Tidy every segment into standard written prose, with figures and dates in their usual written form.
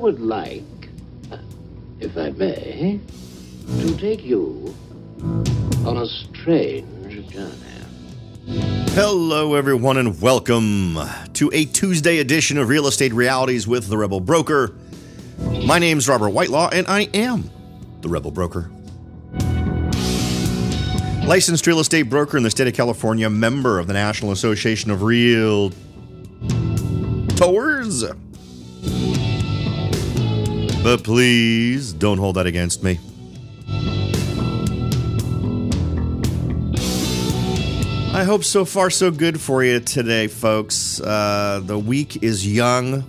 would like, if I may, to take you on a strange journey. Hello, everyone, and welcome to a Tuesday edition of Real Estate Realities with the Rebel Broker. My name's Robert Whitelaw, and I am the Rebel Broker. Licensed real estate broker in the state of California, member of the National Association of Realtors. But please don't hold that against me. I hope so far so good for you today, folks. The week is young,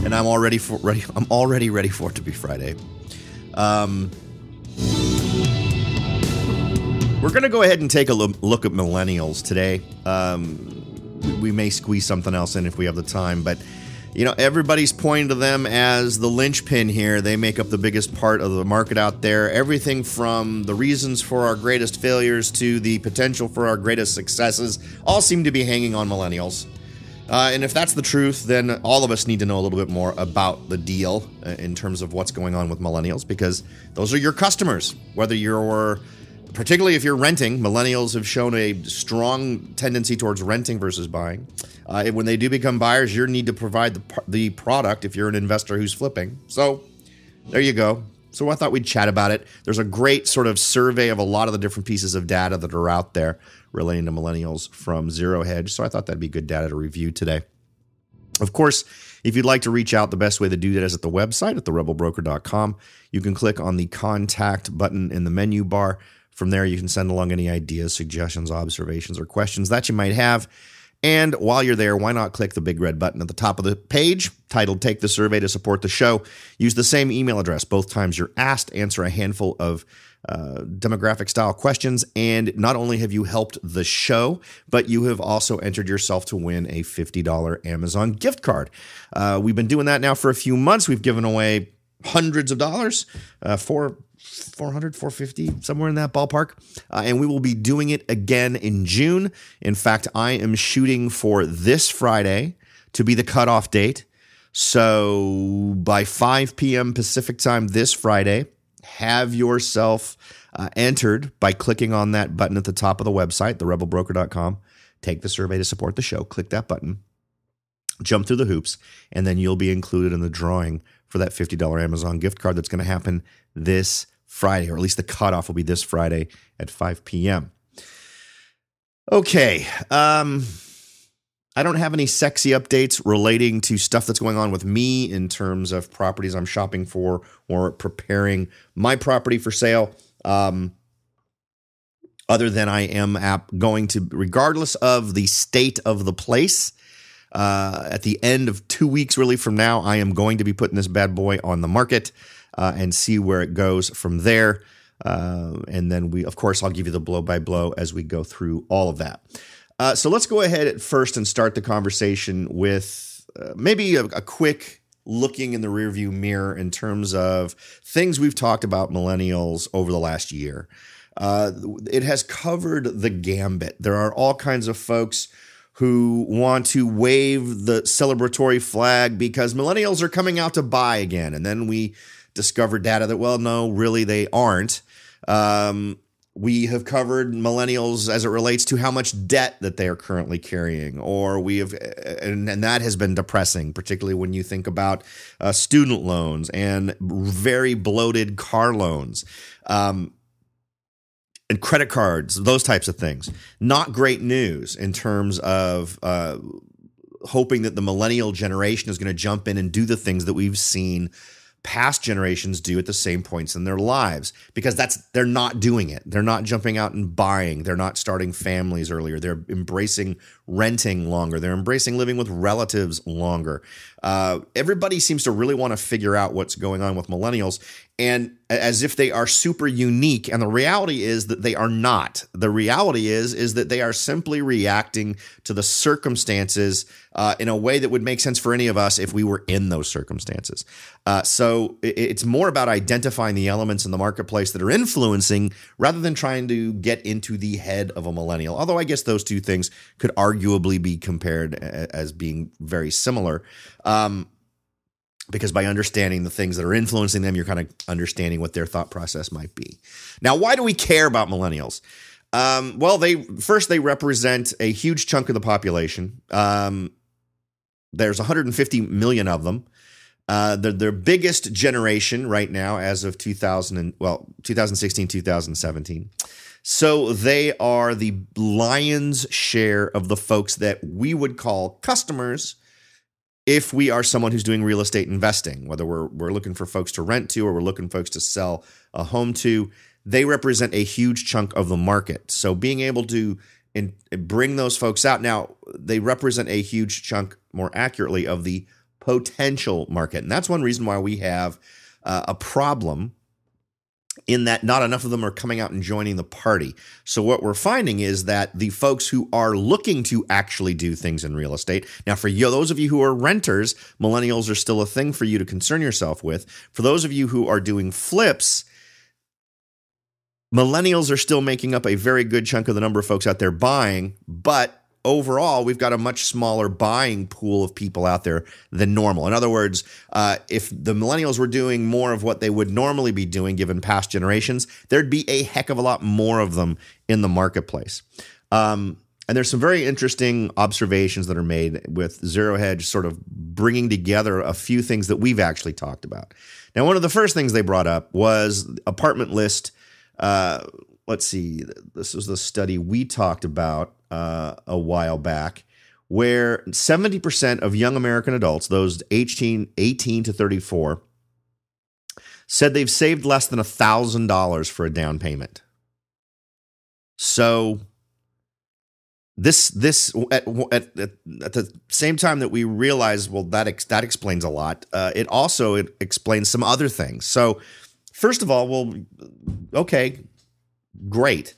and I'm already ready for it to be Friday. We're going to go ahead and take a look at millennials today. We may squeeze something else in if we have the time, but you know, everybody's pointing to them as the linchpin here. They make up the biggest part of the market out there. Everything from the reasons for our greatest failures to the potential for our greatest successes all seem to be hanging on millennials. And if that's the truth, then all of us need to know a little bit more about the deal in terms of what's going on with millennials, because those are your customers. Whether you're, particularly if you're renting, millennials have shown a strong tendency towards renting versus buying. When they do become buyers, you need to provide the product if you're an investor who's flipping. So there you go. So I thought we'd chat about it. There's a great sort of survey of a lot of the different pieces of data that are out there relating to millennials from Zero Hedge. So I thought that'd be good data to review today. Of course, if you'd like to reach out, the best way to do that is at the website at therebelbroker.com. You can click on the contact button in the menu bar. From there, you can send along any ideas, suggestions, observations, or questions that you might have. And while you're there, why not click the big red button at the top of the page titled Take the Survey to Support the Show. Use the same email address both times you're asked. Answer a handful of demographic-style questions. And not only have you helped the show, but you have also entered yourself to win a $50 Amazon gift card. We've been doing that now for a few months. We've given away hundreds of dollars, 400, 450, somewhere in that ballpark. And we will be doing it again in June. In fact, I am shooting for this Friday to be the cutoff date. So by 5 p.m. Pacific time this Friday, have yourself entered by clicking on that button at the top of the website, therebelbroker.com. Take the survey to support the show. Click that button. Jump through the hoops, and then you'll be included in the drawing for that $50 Amazon gift card that's going to happen this Friday, or at least the cutoff will be this Friday at 5 p.m. Okay. I don't have any sexy updates relating to stuff that's going on with me in terms of properties I'm shopping for or preparing my property for sale. Other than I am going to, regardless of the state of the place, at the end of 2 weeks, really from now, I am going to be putting this bad boy on the market and see where it goes from there. And then of course, I'll give you the blow by blow as we go through all of that. So let's go ahead at first and start the conversation with maybe a quick looking in the rearview mirror in terms of things we've talked about millennials over the last year. It has covered the gambit. There are all kinds of folks who want to wave the celebratory flag because millennials are coming out to buy again. And then we discovered data that, well, no, really they aren't. We have covered millennials as it relates to how much debt that they are currently carrying, or and that has been depressing, particularly when you think about student loans and very bloated car loans. And credit cards, those types of things. Not great news in terms of hoping that the millennial generation is going to jump in and do the things that we've seen past generations do at the same points in their lives, because they're not doing it. They're not jumping out and buying. They're not starting families earlier. They're embracing renting longer. They're embracing living with relatives longer. Everybody seems to really want to figure out what's going on with millennials, and as if they are super unique. And the reality is that they are not. The reality is that they are simply reacting to the circumstances in a way that would make sense for any of us if we were in those circumstances. So it's more about identifying the elements in the marketplace that are influencing rather than trying to get into the head of a millennial. Although I guess those two things could arguably be compared as being very similar. because by understanding the things that are influencing them, you're kind of understanding what their thought process might be. Now, why do we care about millennials? Well, they represent a huge chunk of the population. There's 150 million of them. They're their biggest generation right now as of 2016, 2017. So they are the lion's share of the folks that we would call customers if we are someone who's doing real estate investing, whether we're looking for folks to rent to or we're looking for folks to sell a home to. They represent a huge chunk of the market. So being able to bring those folks out, now they represent a huge chunk, more accurately, of the potential market. And that's one reason why we have a problem in that not enough of them are coming out and joining the party. So what we're finding is that the folks who are looking to actually do things in real estate, now for you, those of you who are renters, millennials are still a thing for you to concern yourself with. For those of you who are doing flips, millennials are still making up a very good chunk of the number of folks out there buying, but overall, we've got a much smaller buying pool of people out there than normal. In other words, if the millennials were doing more of what they would normally be doing given past generations, there'd be a heck of a lot more of them in the marketplace. And there's some very interesting observations that are made with Zero Hedge sort of bringing together a few things that we've actually talked about. Now, one of the first things they brought up was apartment list. Let's see, this was the study we talked about a while back, where 70% of young American adults, those 18 to 34, said they've saved less than $1,000 for a down payment. So this at the same time that we realize, well, that explains a lot. It explains some other things. So first of all, well, okay, great.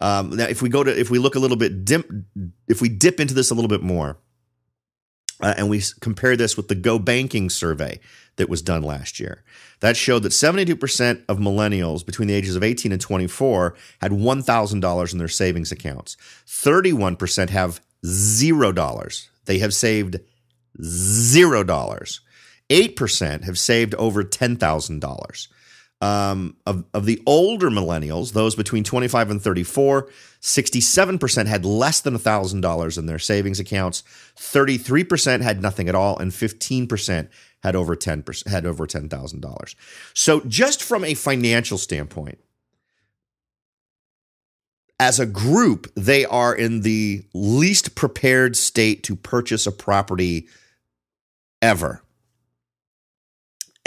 Now, if we look a little bit, if we dip into this a little bit more, and we compare this with the Go Banking survey that was done last year, that showed that 72% of millennials between the ages of 18 and 24 had $1,000 in their savings accounts. 31% have $0. They have saved $0. 8% have saved over $10,000. Of the older millennials, those between 25 and 34, 67% had less than $1,000 in their savings accounts. 33% had nothing at all, and 15% had over $10,000. So, just from a financial standpoint, as a group, they are in the least prepared state to purchase a property ever.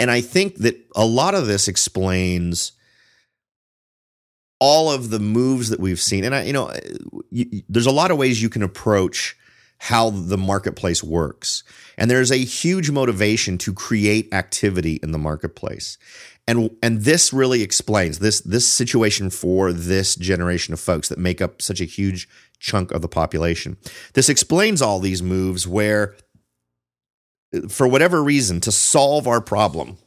And I think that a lot of this explains all of the moves that we've seen. And there's a lot of ways you can approach how the marketplace works. And there's a huge motivation to create activity in the marketplace. And this really explains this situation for this generation of folks that make up such a huge chunk of the population. This explains all these moves where, for whatever reason, to solve our problem,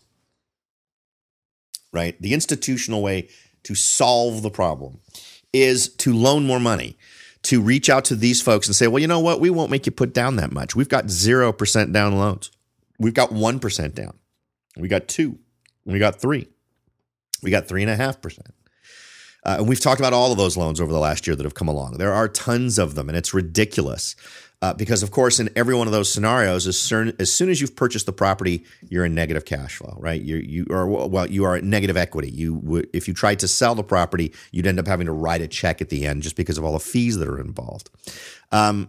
right? The institutional way to solve the problem is to loan more money, to reach out to these folks and say, well, you know what? We won't make you put down that much. We've got 0% down loans. We've got 1% down. We got 2. We got 3. We got 3.5%. And we've talked about all of those loans over the last year that have come along. There are tons of them, and it's ridiculous. Because, of course, in every one of those scenarios, as soon as you've purchased the property, you're in negative cash flow, right? You are at negative equity. If you tried to sell the property, you'd end up having to write a check at the end just because of all the fees that are involved. But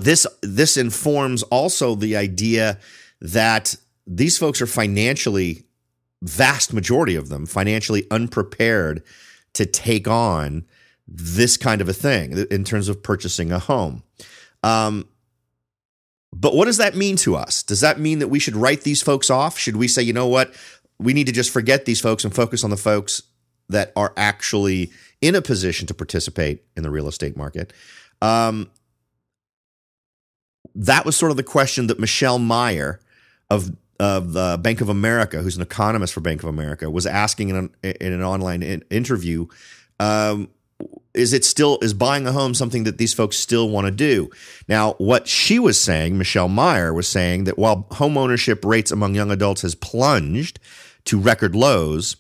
this informs also the idea that these folks are financially, vast majority of them, financially unprepared to take on this kind of a thing in terms of purchasing a home. But what does that mean to us? Does that mean that we should write these folks off? Should we say, you know what, we need to just forget these folks and focus on the folks that are actually in a position to participate in the real estate market? That was sort of the question that Michelle Meyer of Bank of America, who's an economist for Bank of America, was asking in an online interview. is buying a home something that these folks still want to do? Now, what she was saying, Michelle Meyer was saying that while home ownership rates among young adults has plunged to record lows,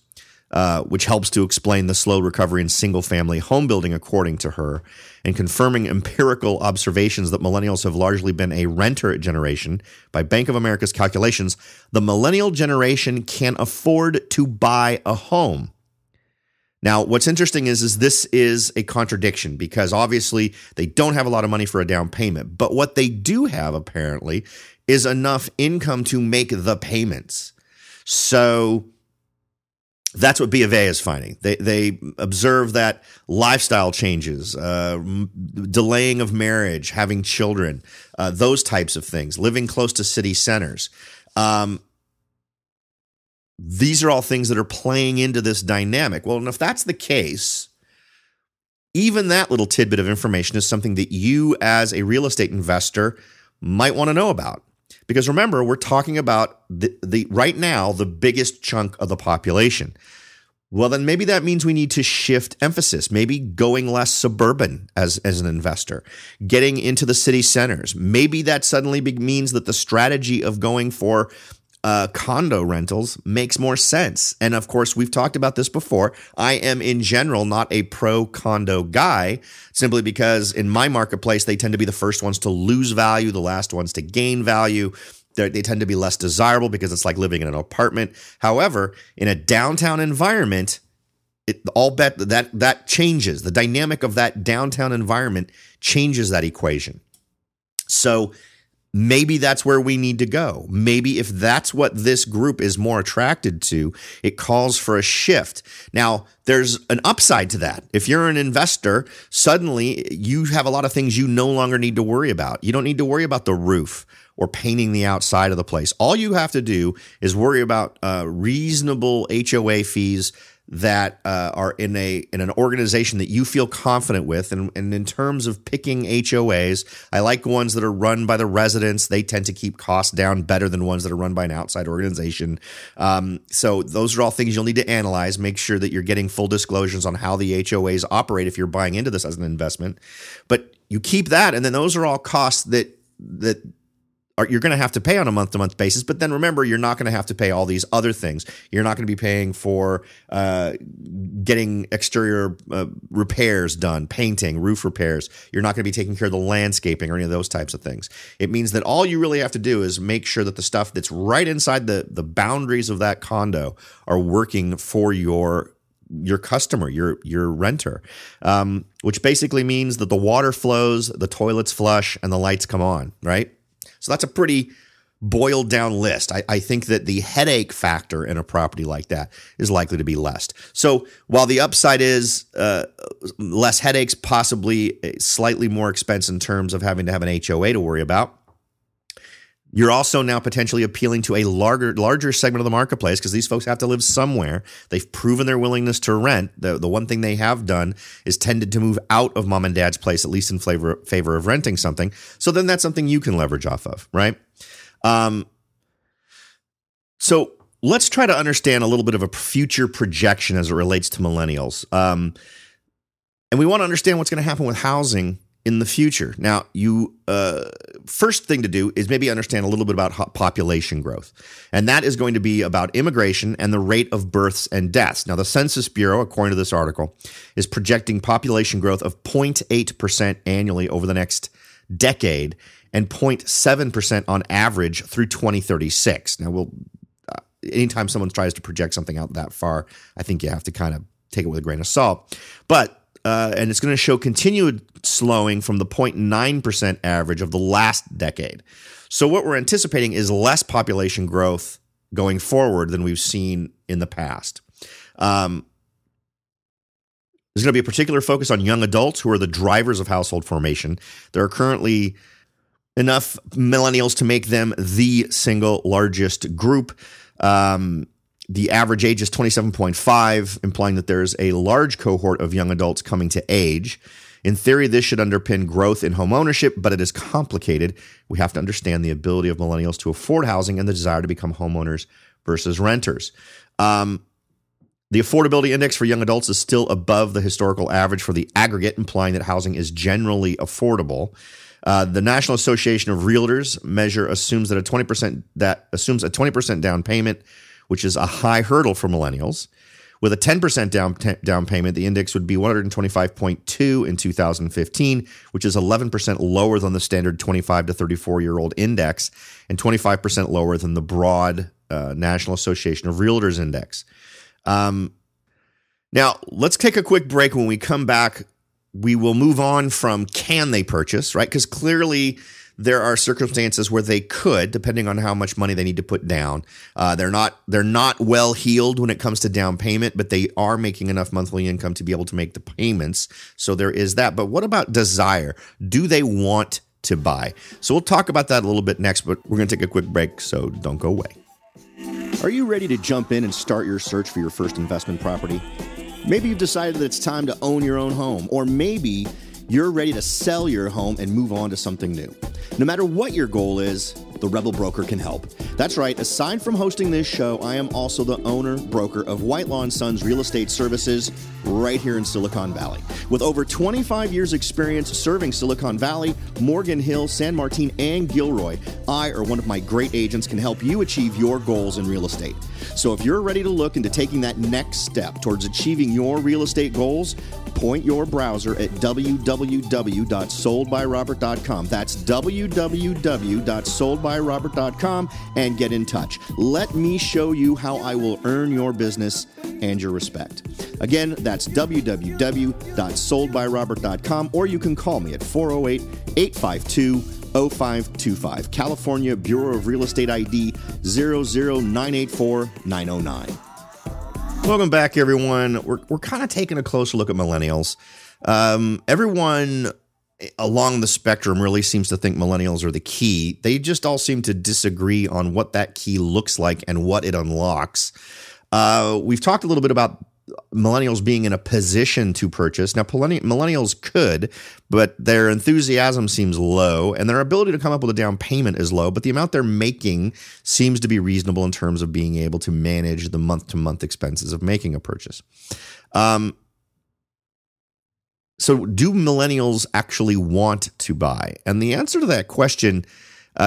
which helps to explain the slow recovery in single-family home building, according to her, and confirming empirical observations that millennials have largely been a renter generation. By Bank of America's calculations, the millennial generation can afford to buy a home. Now, what's interesting is this is a contradiction because obviously they don't have a lot of money for a down payment. But what they do have, apparently, is enough income to make the payments. So that's what B of A is finding. They observe that lifestyle changes, delaying of marriage, having children, those types of things, living close to city centers. These are all things that are playing into this dynamic. Well, and if that's the case, even that little tidbit of information is something that you as a real estate investor might want to know about. Because remember, we're talking about the right now, the biggest chunk of the population. Well, then maybe that means we need to shift emphasis, maybe going less suburban as an investor, getting into the city centers. Maybe that suddenly means that the strategy of going for condo rentals makes more sense. And of course, we've talked about this before. I am in general not a pro condo guy, simply because in my marketplace, they tend to be the first ones to lose value, the last ones to gain value. They tend to be less desirable because it's like living in an apartment. However, in a downtown environment, that changes. The dynamic of that downtown environment changes that equation. So maybe that's where we need to go. Maybe if that's what this group is more attracted to, it calls for a shift. Now, there's an upside to that. If you're an investor, suddenly you have a lot of things you no longer need to worry about. You don't need to worry about the roof or painting the outside of the place. All you have to do is worry about reasonable HOA fees that are in an organization that you feel confident with. And in terms of picking HOAs, I like ones that are run by the residents. They tend to keep costs down better than ones that are run by an outside organization. So those are all things you'll need to analyze. Make sure that you're getting full disclosures on how the HOAs operate if you're buying into this as an investment. But you keep that, and then those are all costs that you're going to have to pay on a month-to-month basis. But then remember, you're not going to have to pay all these other things. You're not going to be paying for getting exterior repairs done, painting, roof repairs. You're not going to be taking care of the landscaping or any of those types of things. It means that all you really have to do is make sure that the stuff that's right inside the boundaries of that condo are working for your customer, your renter, which basically means that the water flows, the toilets flush, and the lights come on, right? So that's a pretty boiled down list. I think that the headache factor in a property like that is likely to be less. So while the upside is less headaches, possibly slightly more expense in terms of having to have an HOA to worry about, you're also now potentially appealing to a larger segment of the marketplace because these folks have to live somewhere. They've proven their willingness to rent. The one thing they have done is tended to move out of mom and dad's place, at least in favor of renting something. So then that's something you can leverage off of, right? So let's try to understand a little bit of a future projection as it relates to millennials. And we want to understand what's going to happen with housing in the future. Now, first thing to do is maybe understand a little bit about population growth. And that is going to be about immigration and the rate of births and deaths. Now, the Census Bureau, according to this article, is projecting population growth of 0.8% annually over the next decade and 0.7% on average through 2036. Now, anytime someone tries to project something out that far, I think you have to kind of take it with a grain of salt. But and it's going to show continued slowing from the 0.9% average of the last decade. So what we're anticipating is less population growth going forward than we've seen in the past. There's going to be a particular focus on young adults who are the drivers of household formation. There are currently enough millennials to make them the single largest group. The average age is 27.5, implying that there's a large cohort of young adults coming to age. In theory, this should underpin growth in home ownership, but it is complicated. We have to understand the ability of millennials to afford housing and the desire to become homeowners versus renters. The affordability index for young adults is still above the historical average for the aggregate, implying that housing is generally affordable. The National Association of Realtors measure assumes a 20% down payment, which is a high hurdle for millennials. With a 10% down payment, the index would be 125.2 in 2015, which is 11% lower than the standard 25 to 34-year-old index and 25% lower than the broad National Association of Realtors index. Now, let's take a quick break. When we come back, we will move on from can they purchase, right? Because clearly there are circumstances where they could, depending on how much money they need to put down. They're not well heeled when it comes to down payment, but they are making enough monthly income to be able to make the payments. So there is that. But what about desire? Do they want to buy? So we'll talk about that a little bit next, but we're going to take a quick break, so don't go away. Are you ready to jump in and start your search for your first investment property? Maybe you've decided that it's time to own your own home, or maybe you're ready to sell your home and move on to something new. No matter what your goal is, the Rebel Broker can help. That's right, aside from hosting this show, I am also the owner, broker of Whitelaw & Sons Real Estate Services right here in Silicon Valley. With over 25 years experience serving Silicon Valley, Morgan Hill, San Martin, and Gilroy, I or one of my great agents can help you achieve your goals in real estate. So if you're ready to look into taking that next step towards achieving your real estate goals, point your browser at www.soldbyrobert.com. That's www.soldbyrobert.com and get in touch. Let me show you how I will earn your business and your respect. Again, that's www.soldbyrobert.com, or you can call me at 408-852-0525. California Bureau of Real Estate ID 00984-909. Welcome back, everyone. We're kind of taking a closer look at millennials. Everyone along the spectrum really seems to think millennials are the key. They just all seem to disagree on what that key looks like and what it unlocks. We've talked a little bit about millennials being in a position to purchase. Now, millennials could, but their enthusiasm seems low, and their ability to come up with a down payment is low, but the amount they're making seems to be reasonable in terms of being able to manage the month-to-month expenses of making a purchase. So do millennials actually want to buy? And the answer to that question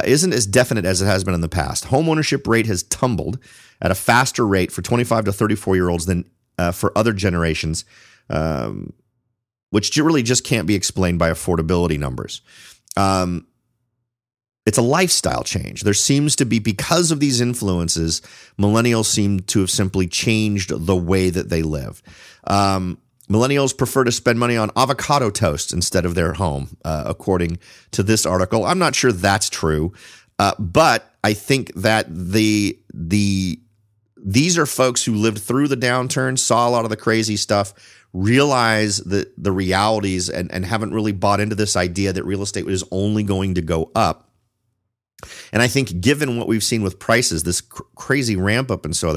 isn't as definite as it has been in the past. Home ownership rate has tumbled at a faster rate for 25 to 34-year-olds than for other generations, which really just can't be explained by affordability numbers. It's a lifestyle change. There seems to be, because of these influences, millennials seem to have simply changed the way that they live. Millennials prefer to spend money on avocado toast instead of their home, according to this article. I'm not sure that's true, but I think that these are folks who lived through the downturn, saw a lot of the crazy stuff, realize the realities, and haven't really bought into this idea that real estate is only going to go up. And I think given what we've seen with prices, this crazy ramp up in so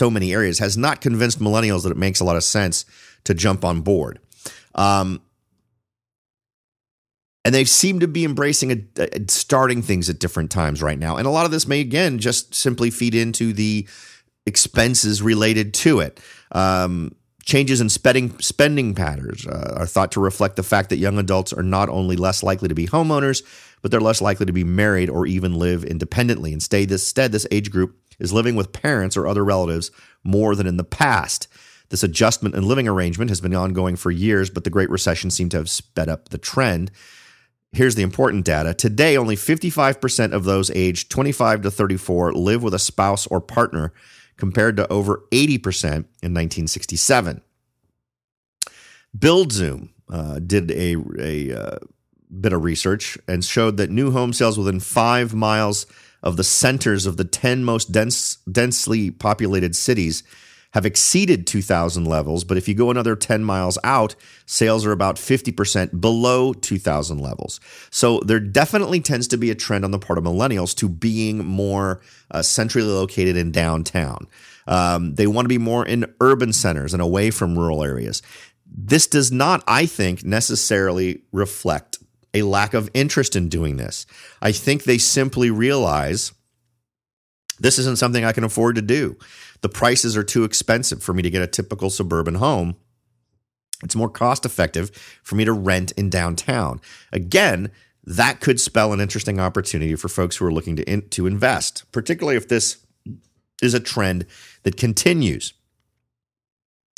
many areas has not convinced millennials that it makes a lot of sense to jump on board. And they seem to be embracing starting things at different times right now. And a lot of this may, again, just simply feed into the expenses related to it. Changes in spending patterns are thought to reflect the fact that young adults are not only less likely to be homeowners, but they're less likely to be married or even live independently. Instead, this age group is living with parents or other relatives more than in the past. This adjustment and living arrangement has been ongoing for years, but the Great Recession seemed to have sped up the trend. Here's the important data. Today, only 55% of those aged 25 to 34 live with a spouse or partner, compared to over 80% in 1967. BuildZoom did a bit of research and showed that new home sales within 5 miles of the centers of the 10 most densely populated cities have exceeded 2000 levels, but if you go another 10 miles out, sales are about 50% below 2000 levels. So there definitely tends to be a trend on the part of millennials to being more centrally located in downtown. They want to be more in urban centers and away from rural areas. This does not, I think, necessarily reflect a lack of interest in doing this. I think they simply realize This isn't something I can afford to do. The prices are too expensive for me to get a typical suburban home. It's more cost effective for me to rent in downtown. Again, that could spell an interesting opportunity for folks who are looking to invest, particularly if this is a trend that continues.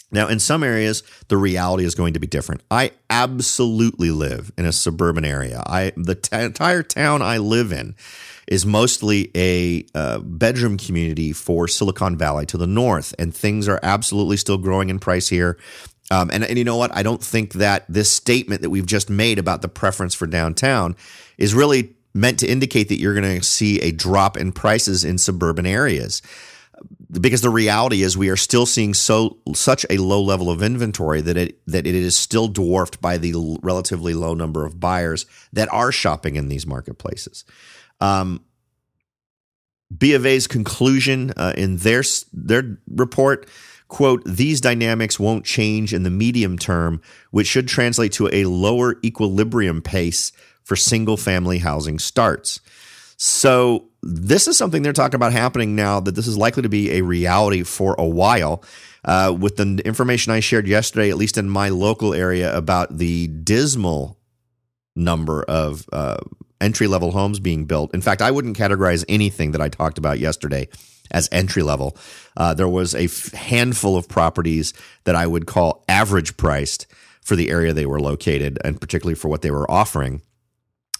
Now, in some areas, the reality is going to be different. I absolutely live in a suburban area. The entire town I live in is mostly a bedroom community for Silicon Valley to the north, and things are absolutely still growing in price here. And you know what? I don't think that this statement that we've just made about the preference for downtown is really meant to indicate that you're going to see a drop in prices in suburban areas. Because the reality is we are still seeing such a low level of inventory that it is still dwarfed by the relatively low number of buyers that are shopping in these marketplaces. B of A's conclusion in their report, quote, "These dynamics won't change in the medium term, which should translate to a lower equilibrium pace for single-family housing starts." So this is something they're talking about happening now, that this is likely to be a reality for a while. With the information I shared yesterday, at least in my local area, about the dismal number of entry-level homes being built. In fact, I wouldn't categorize anything that I talked about yesterday as entry-level. There was a handful of properties that I would call average priced for the area they were located, and particularly for what they were offering.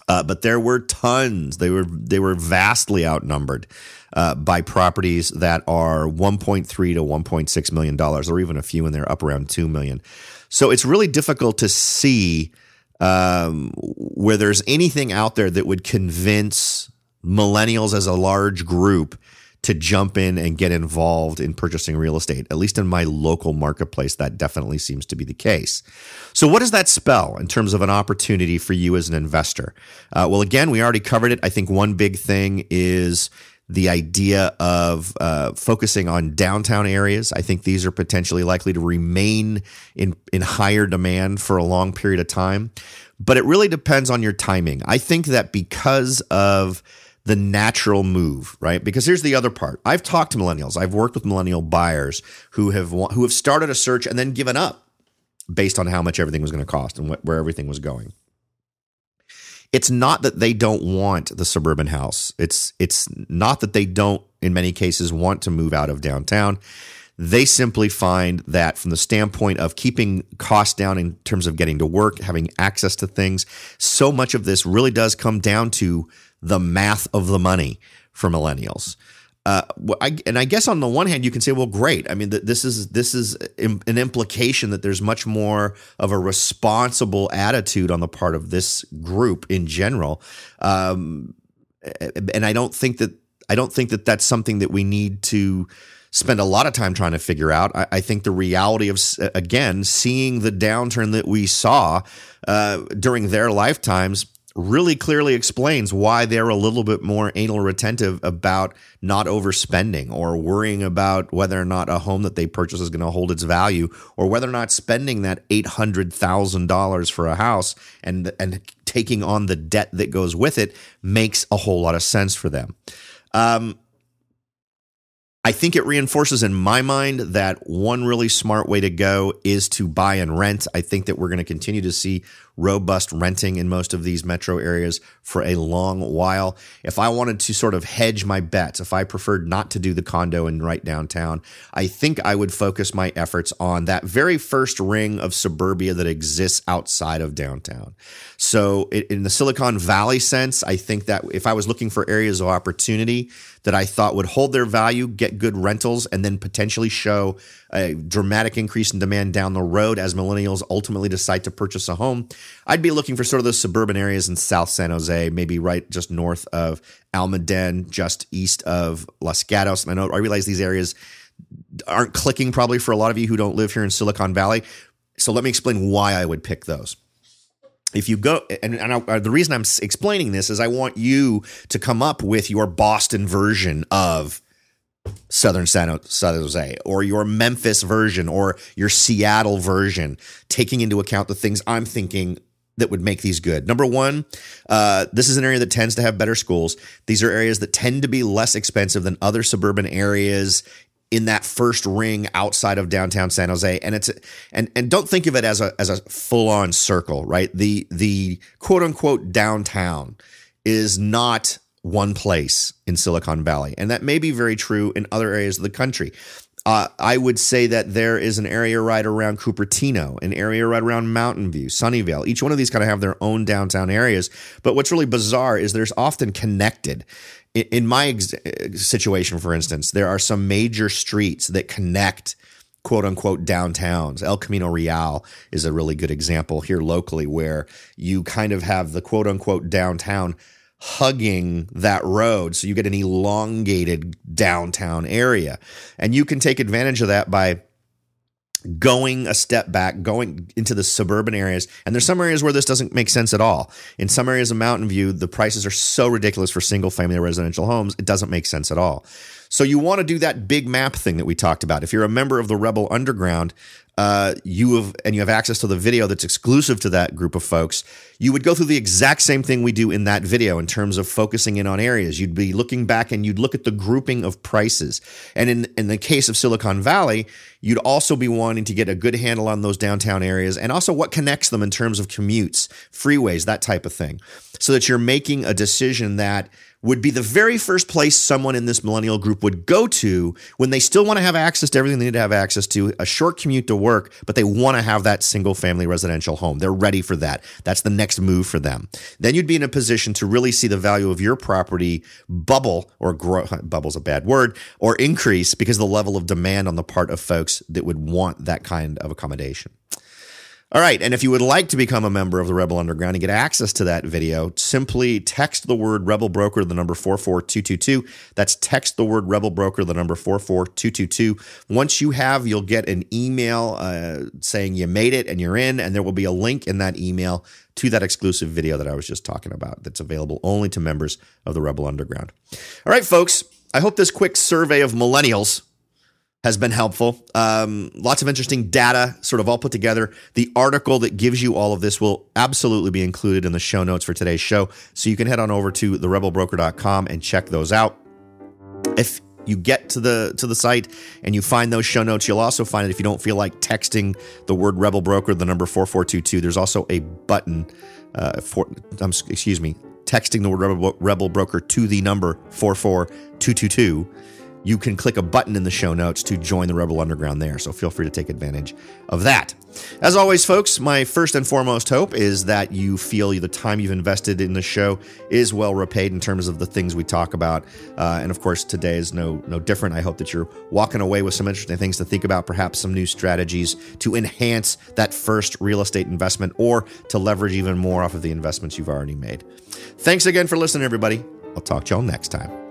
But there were tons. They were vastly outnumbered by properties that are $1.3 to $1.6 million, or even a few in there up around $2 million. So it's really difficult to see where there's anything out there that would convince millennials as a large group to jump in and get involved in purchasing real estate. At least in my local marketplace, that definitely seems to be the case. So what does that spell in terms of an opportunity for you as an investor? Well, again, we already covered it. I think one big thing is the idea of focusing on downtown areas. I think these are potentially likely to remain in higher demand for a long period of time. But it really depends on your timing. I think that because of the natural move, right? Because here's the other part. I've talked to millennials. I've worked with millennial buyers who have started a search and then given up based on how much everything was going to cost and where everything was going. It's not that they don't want the suburban house. It's not that they don't, in many cases, want to move out of downtown. They simply find that from the standpoint of keeping costs down in terms of getting to work, having access to things, so much of this really does come down to the math of the money for millennials. And I guess on the one hand, you can say, well, great. I mean, this is an implication that there's much more of a responsible attitude on the part of this group in general. And I don't think that that's something that we need to spend a lot of time trying to figure out. I think the reality of, again, seeing the downturn that we saw during their lifetimes really clearly explains why they're a little bit more anal retentive about not overspending or worrying about whether or not a home that they purchase is going to hold its value, or whether or not spending that $800,000 for a house and taking on the debt that goes with it makes a whole lot of sense for them. I think it reinforces in my mind that one really smart way to go is to buy and rent. I think that we're going to continue to see robust renting in most of these metro areas for a long while. If I wanted to sort of hedge my bets, if I preferred not to do the condo and right downtown, I think I would focus my efforts on that very first ring of suburbia that exists outside of downtown. So in the Silicon Valley sense, I think that if I was looking for areas of opportunity that I thought would hold their value, get good rentals, and then potentially show a dramatic increase in demand down the road as millennials ultimately decide to purchase a home, I'd be looking for sort of those suburban areas in South San Jose, maybe right just north of Almaden, just east of Los Gatos. And I realize these areas aren't clicking probably for a lot of you who don't live here in Silicon Valley. So let me explain why I would pick those. If you go, the reason I'm explaining this is I want you to come up with your Boston version of Southern San Jose, or your Memphis version, or your Seattle version, taking into account the things I'm thinking that would make these good. Number one, this is an area that tends to have better schools. These are areas that tend to be less expensive than other suburban areas in that first ring outside of downtown San Jose. And it's and don't think of it as a full-on circle, right? The quote unquote downtown is not one place in Silicon Valley. And that may be very true in other areas of the country. I would say that there is an area right around Cupertino, an area right around Mountain View, Sunnyvale. Each one of these kind of have their own downtown areas. But what's really bizarre is there's often connected. In my situation, for instance, there are some major streets that connect quote unquote downtowns. El Camino Real is a really good example here locally where you kind of have the quote unquote downtown hugging that road. So you get an elongated downtown area. And you can take advantage of that by going a step back, going into the suburban areas. And there's some areas where this doesn't make sense at all. In some areas of Mountain View, the prices are so ridiculous for single family residential homes, it doesn't make sense at all. So you want to do that big map thing that we talked about. If you're a member of the Rebel Underground, you have access to the video that's exclusive to that group of folks, you would go through the exact same thing we do in that video in terms of focusing in on areas. You'd be looking back and you'd look at the grouping of prices. And in the case of Silicon Valley, you'd also be wanting to get a good handle on those downtown areas and also what connects them in terms of commutes, freeways, that type of thing, so that you're making a decision that would be the very first place someone in this millennial group would go to when they still want to have access to everything they need to have access to, a short commute to work, but they want to have that single family residential home. They're ready for that. That's the next move for them. Then you'd be in a position to really see the value of your property bubble or grow. Bubble's a bad word, or increase because of the level of demand on the part of folks that would want that kind of accommodation. All right, and if you would like to become a member of the Rebel Underground and get access to that video, simply text the word Rebel Broker to the number 44222. That's text the word Rebel Broker to the number 44222. Once you have, you'll get an email saying you made it and you're in, and there will be a link in that email to that exclusive video that I was just talking about that's available only to members of the Rebel Underground. All right, folks, I hope this quick survey of millennials has been helpful. Lots of interesting data sort of all put together. The article that gives you all of this will absolutely be included in the show notes for today's show. So you can head on over to therebelbroker.com and check those out. If you get to the site and you find those show notes, you'll also find it if you don't feel like texting the word Rebel Broker, the number 4422. There's also a button texting the word Rebel Broker to the number 44222. You can click a button in the show notes to join the Rebel Underground there. So feel free to take advantage of that. As always, folks, my first and foremost hope is that you feel the time you've invested in the show is well repaid in terms of the things we talk about. And of course, today is no different. I hope that you're walking away with some interesting things to think about, perhaps some new strategies to enhance that first real estate investment or to leverage even more off of the investments you've already made. Thanks again for listening, everybody. I'll talk to y'all next time.